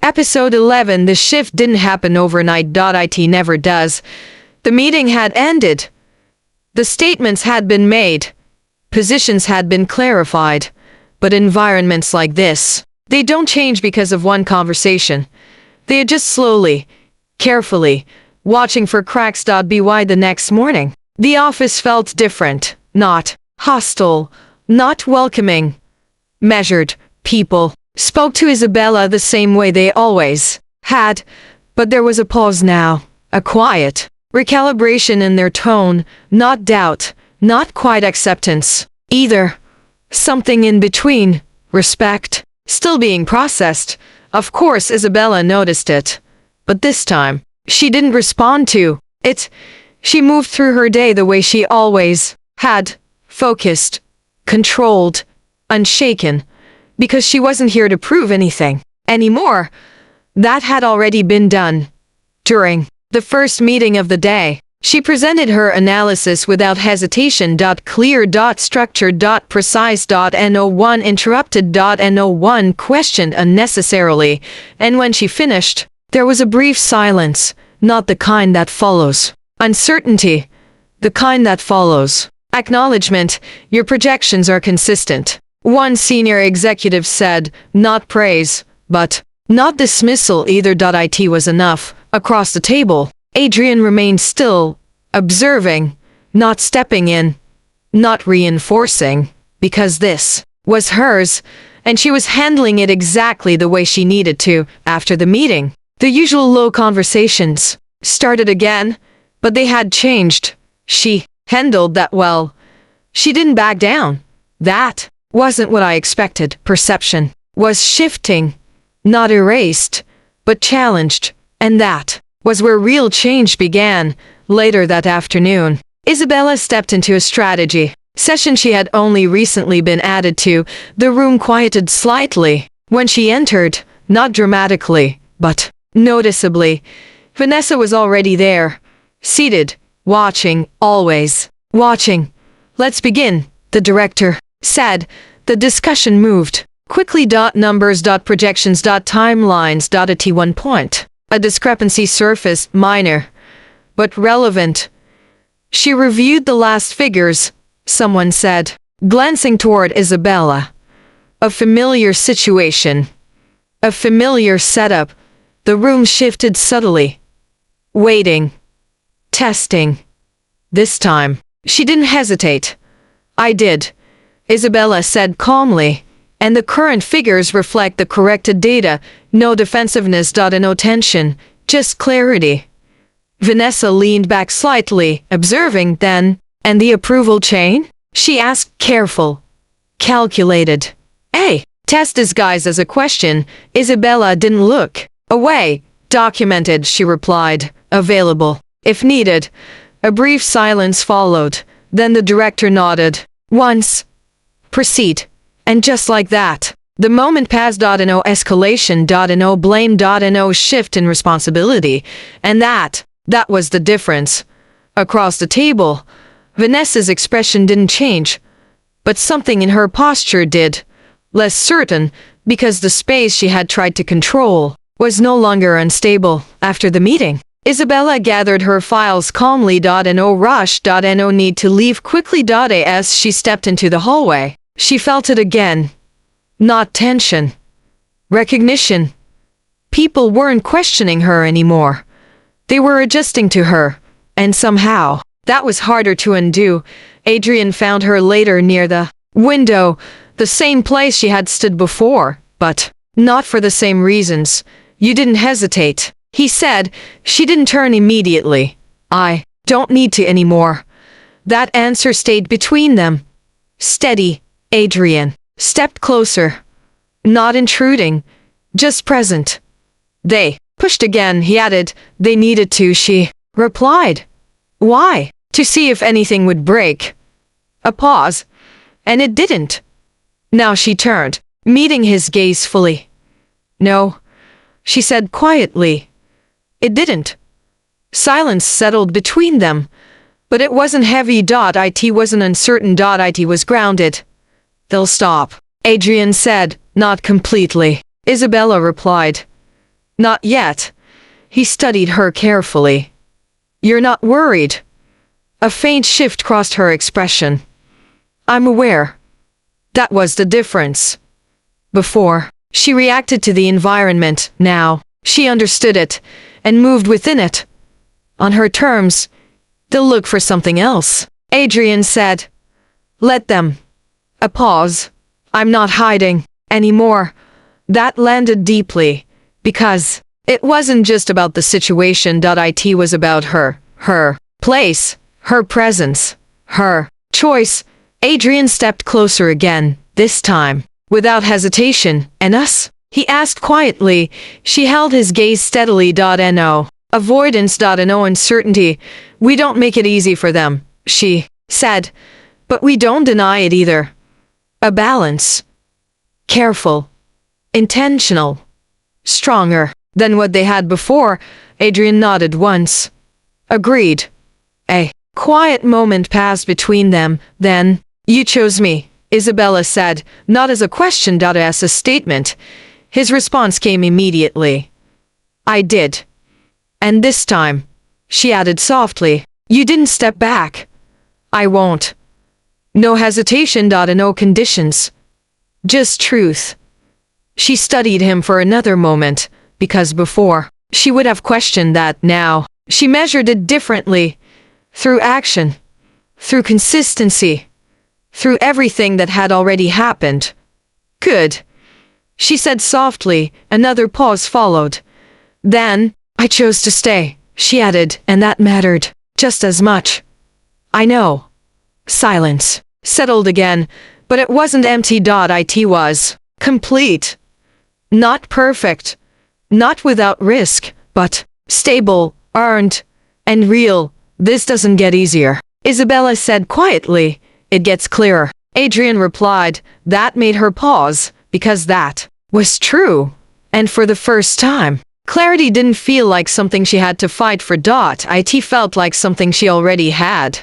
Episode 11. The shift didn't happen overnight. It never does. The meeting had ended. The statements had been made. Positions had been clarified. But environments like this, they don't change because of one conversation. They adjust slowly, carefully, watching for cracks. By the next morning, the office felt different, not hostile, not welcoming. Measured people spoke to Isabella the same way they always had, but there was a pause now, a quiet recalibration in their tone, not doubt, not quite acceptance, either. Something in between, respect, still being processed. Of course, Isabella noticed it, but this time, she didn't respond to it. She moved through her day the way she always had, focused, controlled, unshaken, because she wasn't here to prove anything anymore. That had already been done. During the first meeting of the day, she presented her analysis without hesitation. Clear, structured, precise. No one interrupted. No one questioned unnecessarily. And when she finished, there was a brief silence, not the kind that follows uncertainty, the kind that follows acknowledgement. Your projections are consistent, one senior executive said, not praise, but not dismissal either. It was enough. Across the table, Adrian remained still, observing, not stepping in, not reinforcing, because this was hers, and she was handling it exactly the way she needed to. After the meeting, the usual low conversations started again, but they had changed. She handled that well. She didn't back down. That wasn't what I expected. Perception was shifting, not erased, but challenged, and that was where real change began. Later that afternoon, Isabella stepped into a strategy session she had only recently been added to. The room quieted slightly when she entered, not dramatically, but noticeably. Vanessa was already there, seated, watching, always watching. Let's begin, the director said. The discussion moved quickly. Numbers, projections, timelines. At one point, a discrepancy surfaced, minor, but relevant. She reviewed the last figures, someone said, glancing toward Isabella. A familiar situation. A familiar setup. The room shifted subtly. Waiting. Testing. This time, she didn't hesitate. I did, Isabella said calmly, and the current figures reflect the corrected data. No defensiveness. No tension, just clarity. Vanessa leaned back slightly, observing. Then, and the approval chain? She asked, careful, calculated. Test disguised as a question. Isabella didn't look away. Documented, she replied. Available, if needed. A brief silence followed. Then the director nodded. Once. Proceed. And just like that, the moment passed. No escalation. No blame. No shift in responsibility. And that was the difference. Across the table, Vanessa's expression didn't change, but something in her posture did. Less certain, because the space she had tried to control was no longer unstable. After the meeting, Isabella gathered her files calmly. No rush. No need to leave quickly. As she stepped into the hallway, she felt it again. Not tension. Recognition. People weren't questioning her anymore. They were adjusting to her, and somehow, that was harder to undo. Adrian found her later near the window, the same place she had stood before, but not for the same reasons. You didn't hesitate, he said. She didn't turn immediately. I don't need to anymore. That answer stayed between them. Steady. Adrian stepped closer. Not intruding, just present. They pushed again, he added. They needed to, she replied. Why? To see if anything would break. A pause. And it didn't. Now she turned, meeting his gaze fully. No, she said quietly. It didn't. Silence settled between them. But it wasn't heavy. It wasn't uncertain. It was grounded. They'll stop, Adrian said. Not completely, Isabella replied. Not yet. He studied her carefully. You're not worried. A faint shift crossed her expression. I'm aware. That was the difference. Before, she reacted to the environment. Now, she understood it and moved within it. On her terms, they'll look for something else. Adrian said, let them. A pause. I'm not hiding anymore. That landed deeply, because it wasn't just about the situation. It was about her place, her presence, her choice. Adrian stepped closer again, this time, without hesitation. And us? He asked quietly. She held his gaze steadily. No. Avoidance. No uncertainty. We don't make it easy for them, she said, but we don't deny it either. A balance. Careful. Intentional. Stronger than what they had before. Adrian nodded once. Agreed. A quiet moment passed between them. Then, you chose me, Isabella said, not as a question, as a statement. His response came immediately. I did. And this time, she added softly, you didn't step back. I won't. No hesitation. No conditions. Just truth. She studied him for another moment, because before, she would have questioned that. Now, she measured it differently. Through action. Through consistency. Through everything that had already happened. Good. She said softly. Another pause followed. Then, I chose to stay, she added, and that mattered just as much. I know. Silence settled again, but it wasn't empty. It was complete. Not perfect. Not without risk, but stable, earned, and real. This doesn't get easier, Isabella said quietly. It gets clearer. Adrian replied. That made her pause, because that was true. And for the first time, clarity didn't feel like something she had to fight for. It felt like something she already had.